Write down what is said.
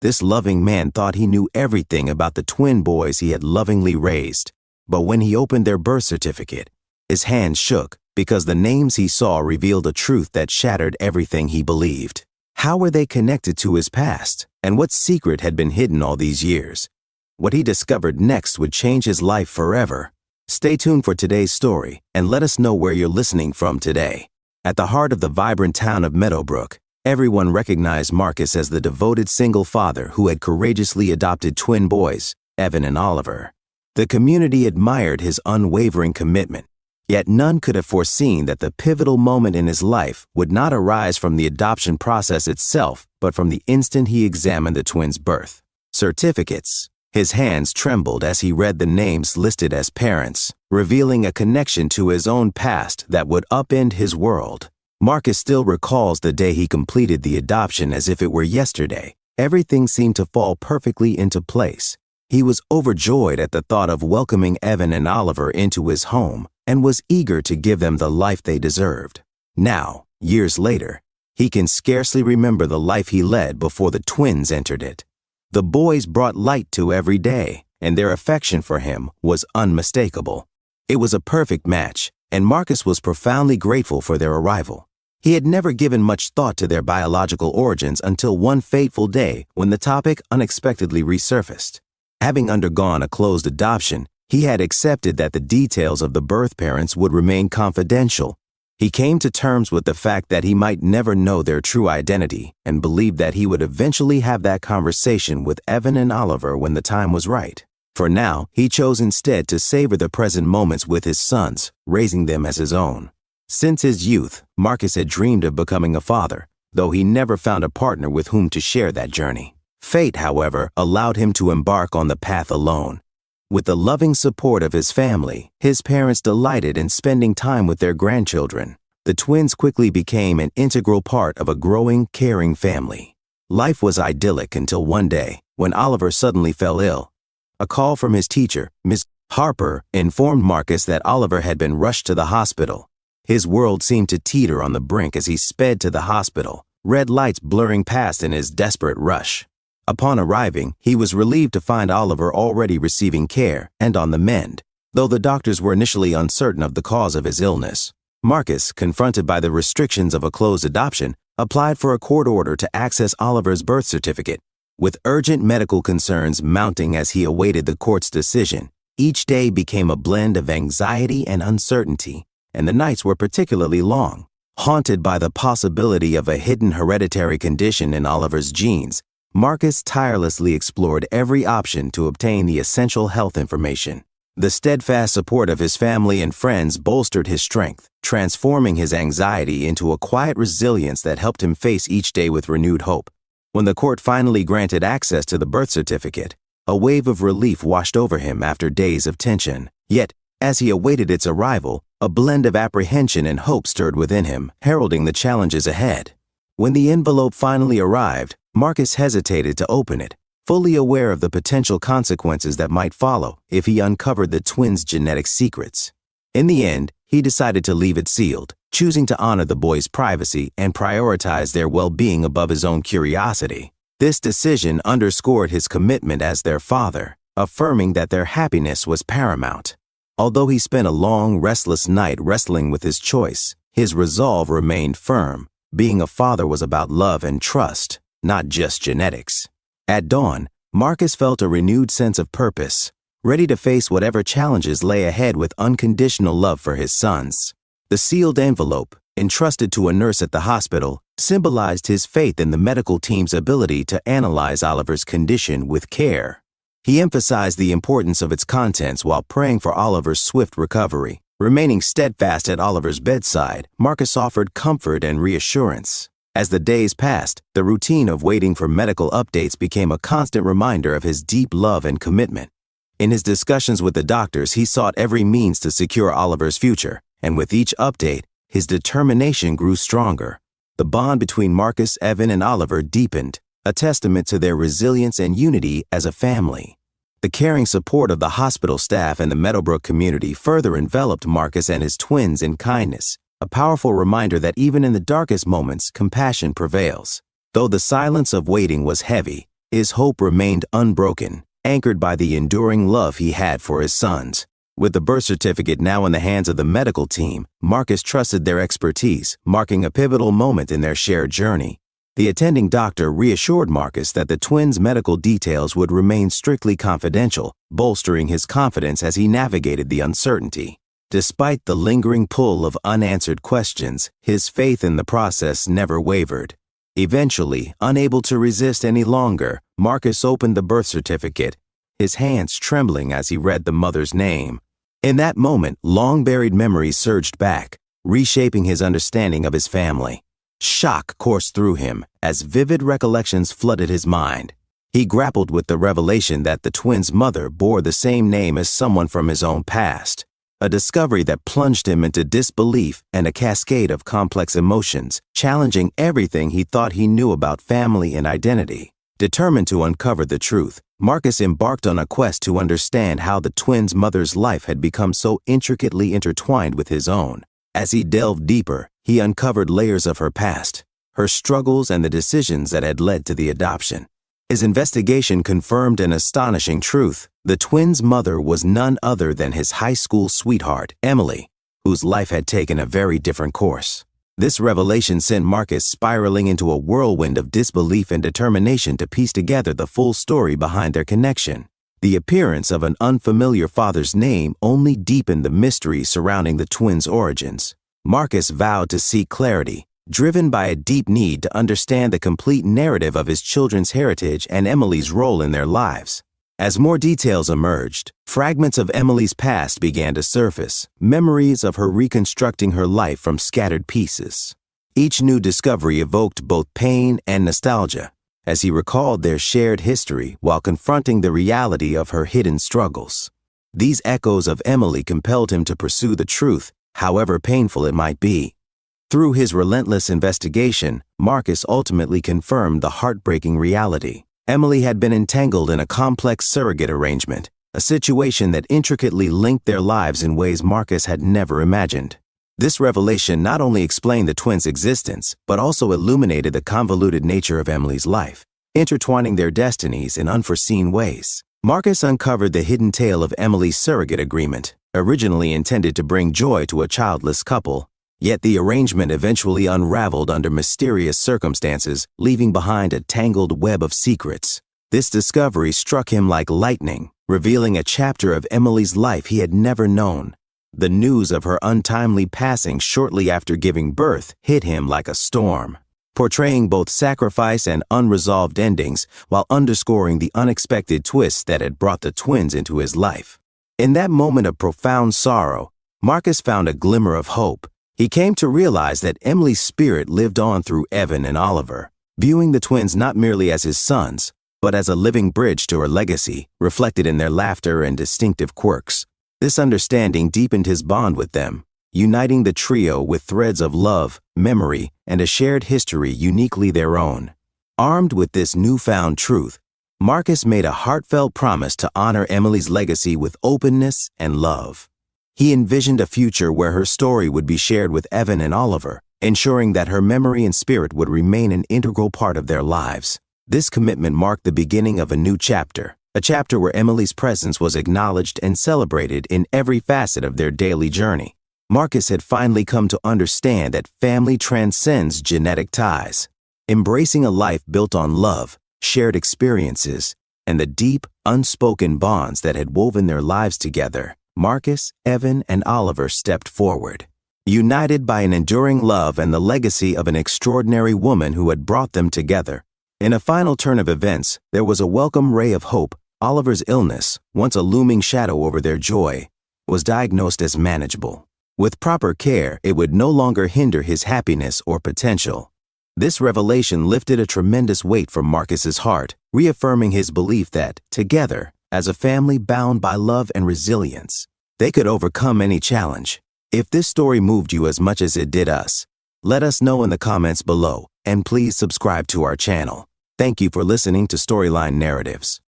This loving man thought he knew everything about the twin boys he had lovingly raised. But when he opened their birth certificate, his hands shook because the names he saw revealed a truth that shattered everything he believed. How were they connected to his past, and what secret had been hidden all these years? What he discovered next would change his life forever. Stay tuned for today's story and let us know where you're listening from today. At the heart of the vibrant town of Meadowbrook, everyone recognized Marcus as the devoted single father who had courageously adopted twin boys, Evan and Oliver. The community admired his unwavering commitment, yet none could have foreseen that the pivotal moment in his life would not arise from the adoption process itself, but from the instant he examined the twins' birth certificates. His hands trembled as he read the names listed as parents, revealing a connection to his own past that would upend his world. Marcus still recalls the day he completed the adoption as if it were yesterday. Everything seemed to fall perfectly into place. He was overjoyed at the thought of welcoming Evan and Oliver into his home and was eager to give them the life they deserved. Now, years later, he can scarcely remember the life he led before the twins entered it. The boys brought light to every day, and their affection for him was unmistakable. It was a perfect match, and Marcus was profoundly grateful for their arrival. He had never given much thought to their biological origins until one fateful day when the topic unexpectedly resurfaced. Having undergone a closed adoption, he had accepted that the details of the birth parents would remain confidential. He came to terms with the fact that he might never know their true identity and believed that he would eventually have that conversation with Evan and Oliver when the time was right. For now, he chose instead to savor the present moments with his sons, raising them as his own. Since his youth, Marcus had dreamed of becoming a father, though he never found a partner with whom to share that journey. Fate, however, allowed him to embark on the path alone. With the loving support of his family, his parents delighted in spending time with their grandchildren. The twins quickly became an integral part of a growing, caring family. Life was idyllic until one day, when Oliver suddenly fell ill. A call from his teacher, Miss Harper, informed Marcus that Oliver had been rushed to the hospital. His world seemed to teeter on the brink as he sped to the hospital, red lights blurring past in his desperate rush. Upon arriving, he was relieved to find Oliver already receiving care and on the mend, though the doctors were initially uncertain of the cause of his illness. Marcus, confronted by the restrictions of a closed adoption, applied for a court order to access Oliver's birth certificate. With urgent medical concerns mounting as he awaited the court's decision, each day became a blend of anxiety and uncertainty, and the nights were particularly long. Haunted by the possibility of a hidden hereditary condition in Oliver's genes, Marcus tirelessly explored every option to obtain the essential health information. The steadfast support of his family and friends bolstered his strength, transforming his anxiety into a quiet resilience that helped him face each day with renewed hope. When the court finally granted access to the birth certificate, a wave of relief washed over him after days of tension. Yet, as he awaited its arrival, a blend of apprehension and hope stirred within him, heralding the challenges ahead. When the envelope finally arrived, Marcus hesitated to open it, fully aware of the potential consequences that might follow if he uncovered the twins' genetic secrets. In the end, he decided to leave it sealed, choosing to honor the boys' privacy and prioritize their well-being above his own curiosity. This decision underscored his commitment as their father, affirming that their happiness was paramount. Although he spent a long, restless night wrestling with his choice, his resolve remained firm. Being a father was about love and trust, not just genetics. At dawn, Marcus felt a renewed sense of purpose, ready to face whatever challenges lay ahead with unconditional love for his sons. The sealed envelope, entrusted to a nurse at the hospital, symbolized his faith in the medical team's ability to analyze Oliver's condition with care. He emphasized the importance of its contents while praying for Oliver's swift recovery. Remaining steadfast at Oliver's bedside, Marcus offered comfort and reassurance. As the days passed, the routine of waiting for medical updates became a constant reminder of his deep love and commitment. In his discussions with the doctors, he sought every means to secure Oliver's future, and with each update, his determination grew stronger. The bond between Marcus, Evan, and Oliver deepened, a testament to their resilience and unity as a family. The caring support of the hospital staff and the Meadowbrook community further enveloped Marcus and his twins in kindness, a powerful reminder that even in the darkest moments, compassion prevails. Though the silence of waiting was heavy, His hope remained unbroken, anchored by the enduring love he had for his sons. With the birth certificate now in the hands of the medical team, Marcus trusted their expertise, marking a pivotal moment in their shared journey. The attending doctor reassured Marcus that the twins' medical details would remain strictly confidential, bolstering his confidence as he navigated the uncertainty. Despite the lingering pull of unanswered questions, his faith in the process never wavered. Eventually, unable to resist any longer, Marcus opened the birth certificate, his hands trembling as he read the mother's name. In that moment, long-buried memories surged back, reshaping his understanding of his family. Shock coursed through him as vivid recollections flooded his mind. He grappled with the revelation that the twins' mother bore the same name as someone from his own past, a discovery that plunged him into disbelief and a cascade of complex emotions, challenging everything he thought he knew about family and identity. Determined to uncover the truth, Marcus embarked on a quest to understand how the twins' mother's life had become so intricately intertwined with his own. As he delved deeper, he uncovered layers of her past, her struggles, and the decisions that had led to the adoption. His investigation confirmed an astonishing truth. The twins' mother was none other than his high school sweetheart, Emily, whose life had taken a very different course. This revelation sent Marcus spiraling into a whirlwind of disbelief and determination to piece together the full story behind their connection. The appearance of an unfamiliar father's name only deepened the mystery surrounding the twins' origins. Marcus vowed to seek clarity, driven by a deep need to understand the complete narrative of his children's heritage and Emily's role in their lives. As more details emerged, fragments of Emily's past began to surface, memories of her reconstructing her life from scattered pieces. Each new discovery evoked both pain and nostalgia, as he recalled their shared history while confronting the reality of her hidden struggles. These echoes of Emily compelled him to pursue the truth, however painful it might be. Through his relentless investigation, Marcus ultimately confirmed the heartbreaking reality. Emily had been entangled in a complex surrogate arrangement, a situation that intricately linked their lives in ways Marcus had never imagined. This revelation not only explained the twins' existence, but also illuminated the convoluted nature of Emily's life, intertwining their destinies in unforeseen ways. Marcus uncovered the hidden tale of Emily's surrogate agreement, originally intended to bring joy to a childless couple. Yet the arrangement eventually unraveled under mysterious circumstances, leaving behind a tangled web of secrets. This discovery struck him like lightning, revealing a chapter of Emily's life he had never known. The news of her untimely passing shortly after giving birth hit him like a storm, portraying both sacrifice and unresolved endings while underscoring the unexpected twists that had brought the twins into his life. In that moment of profound sorrow, Marcus found a glimmer of hope. He came to realize that Emily's spirit lived on through Evan and Oliver, viewing the twins not merely as his sons, but as a living bridge to her legacy, reflected in their laughter and distinctive quirks. This understanding deepened his bond with them, uniting the trio with threads of love, memory, and a shared history uniquely their own. Armed with this newfound truth, Marcus made a heartfelt promise to honor Emily's legacy with openness and love. He envisioned a future where her story would be shared with Evan and Oliver, ensuring that her memory and spirit would remain an integral part of their lives. This commitment marked the beginning of a new chapter, a chapter where Emily's presence was acknowledged and celebrated in every facet of their daily journey. Marcus had finally come to understand that family transcends genetic ties, embracing a life built on love, shared experiences, and the deep, unspoken bonds that had woven their lives together. Marcus, Evan, and Oliver stepped forward, united by an enduring love and the legacy of an extraordinary woman who had brought them together. In a final turn of events, there was a welcome ray of hope. Oliver's illness, once a looming shadow over their joy, was diagnosed as manageable. With proper care, it would no longer hinder his happiness or potential. This revelation lifted a tremendous weight from Marcus's heart, reaffirming his belief that, together, as a family bound by love and resilience, they could overcome any challenge. If this story moved you as much as it did us, let us know in the comments below, and please subscribe to our channel. Thank you for listening to Storyline Narratives.